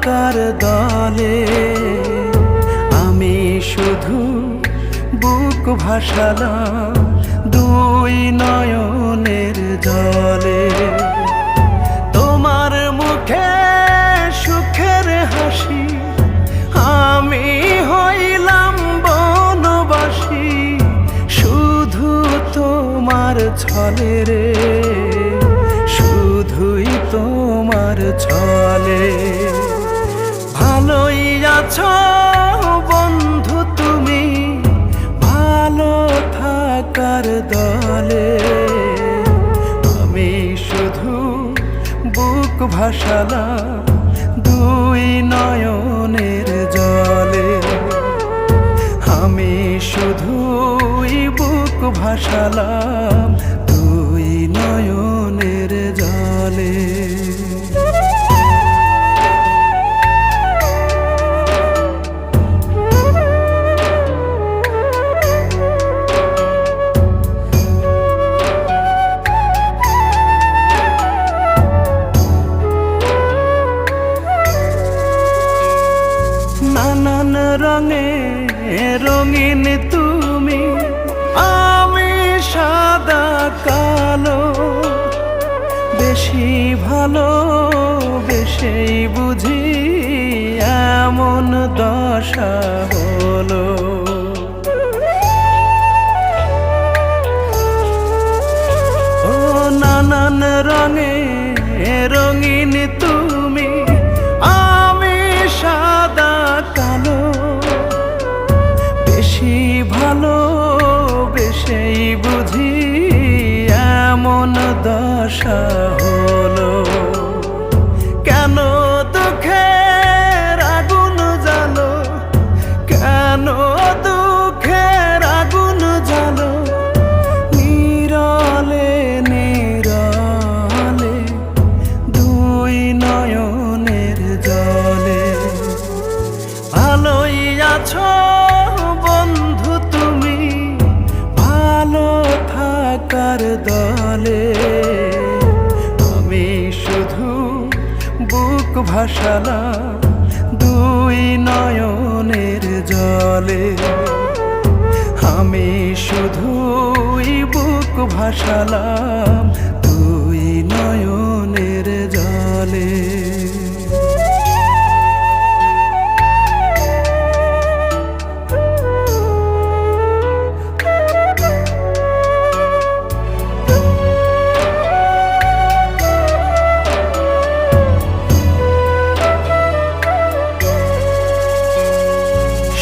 থাকার দলে আমি শুধু বুক ভাসালাম দুই নয়নের জলে। তোমার মুখে সুখের হাসি, আমি হইলাম বনবাসী শুধু তোমার ছলে রে, শুধুই তোমার ছলে। ভালোই আছো বন্ধু তুমি, ভালো থাকার দলে আমি শুধু বুক ভাসালাম দুই নয়নের জলে। আমি শুধুই বুক ভাসালাম দুই নয়নের জলে। নানান রঙে রঙিন তুমি, আমি সাদা কালো। বেশি ভালো বেশি বুঝি এমন দশা হলো। ও নানান রঙে রঙিন তুমি, আমি সাদা কালো। বেশি ভালো বেশি বুঝি এমন দশা হলো। কেন দুঃখের আগুন জ্বালো, কেন দুঃখের আগুন জ্বালো নীরলে নীরলে দুই নয়নের জলে। ভালোই আছো বন্ধু তুমি, ভালো থাকার দলে আমি শুধু বুক ভাসালাম দুই নয়নের জলে। আমি শুধুই বুক ভাসালাম দুই নয়নের জলে।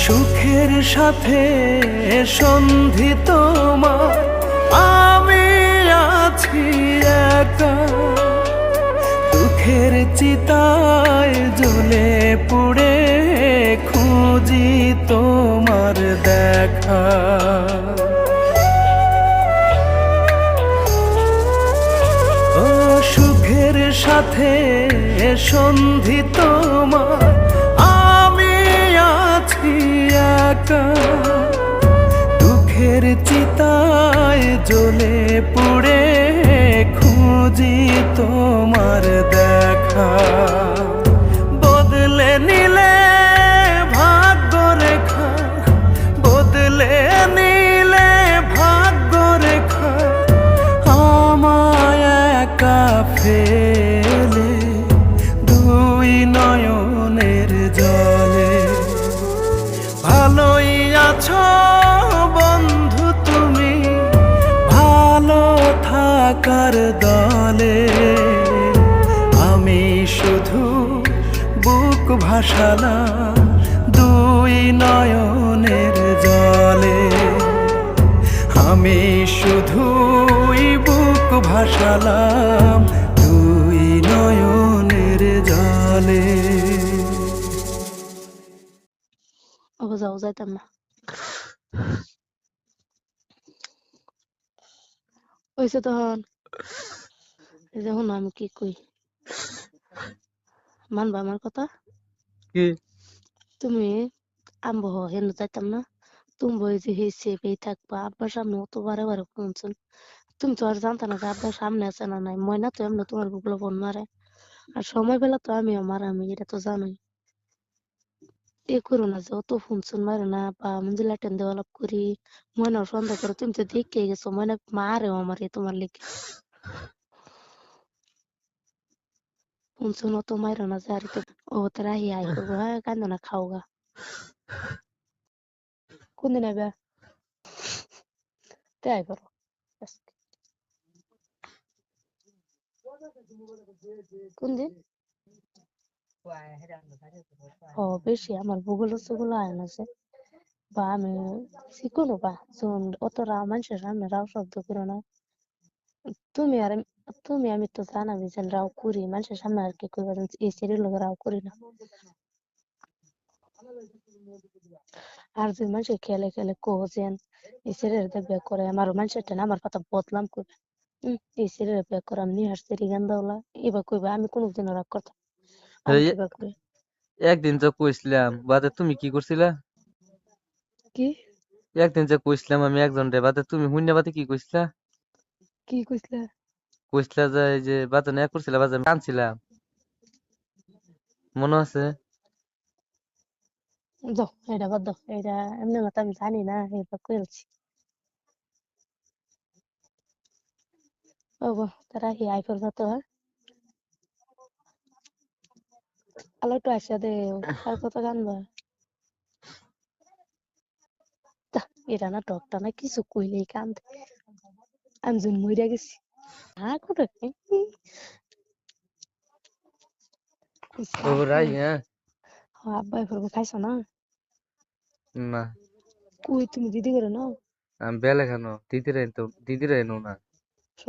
সুখের সাথে সন্ধি তোমার, আমি আছি একা। দুঃখের চিতায় জ্বলে পুড়ে খুঁজি তোমার দেখা। ও সুখের সাথে সন্ধি তোমার, আমি আছি একা। দুঃখের চিতায় জ্বলে পুড়ে খুঁজি তোমার দেখা। বদলে নিলে ভাগ্য রেখা, বদলে নিলে ভাগ্য রেখা আমায় একা ফেলে দুই নয়নের জলে। ভালোই আছো বন্ধু তুমি, ভালো থাকার দলে আমি শুধু বুক ভাসালাম দুই নয়নের জলে। আমি শুধুই বুক ভাসালাম দুই নয়নের জলে। যাও যাইতাম না ওইসে তখন যখন আমি কি কই মানবা আমার কথা কি তুমি আম্ব হেন যাইতাম না তুমি বই যে হেসে পেয়ে থাকবা আব্বার সামনে অত বারে বারে শুনছেন তুমি তো আর জানতা না যে আব্বার সামনে আছে না নাই ময়না তো এমনি তোমার বুকলো ফোন মারে আর সময় পেলে তো আমিও মারা আমি এটা তো জানোই এ করো না যে অত ফোন শোন মারো না বা মঞ্জিলা টেন ডেভেলপ করি মনে সন্দেহ করো তুমি তো দেখে গেছো মনে মারেও আমার তোমার লেগে ফোন শোন অত মারো না যে আর ও তারা আই করবো হ্যাঁ কান্দো না খাও গা কোন দিন আইবা তাই করো কোন দিন ও বেশি আমার ভূগোল সুগোল আয় না যে বা আমি শিখুন বা শোন অত মানুষের সামনে রাও শব্দ করো না তুমি আর তুমি আমি তো জানাবি যে রাও করি মানুষের সামনে আর কি করবো এই সিরিয়াল রাও করি না আর যদি মানুষের খেলে খেলে কোজেন এই সিরিয়াল বিয়ে করে আমার মানুষের টেন আমার কথা বদলাম করবে এই সিরিয়াল বিয়ে করে আমি নিহার সিরি গান্দাওলা এবার কইবা আমি কোনোদিনও রাগ করতাম আমি এই কিবা করে একদিন যে কইছিলাম বাদে তুমি কি করছিলা? কি একদিন যে কইছিলাম আমি একজন রে বাদে তুমি হুইনা বাদে কি কইছিলা? কি কইছিলা কইছিলা যে এই যে বাদে না করছিলা বাদে আমি কানছিলাম মনে আছে? দাও এটা বাদ দাও এটা এমনি মতো আমি জানি না এবার কইলছি ও গো তারা কি আই করবো তো আলো একটু আসা দে আর কত গানবা এটা না টকটা না কিছু কইলেই কান্দে আমি যখন মইরা গেছি হ্যাঁ করে ও রাই হ্যাঁ আব্বাই করবো খাইছো না না কই তুমি দিদি করে না আমি বেলে খানো দিদিরা তো দিদিরা এনো না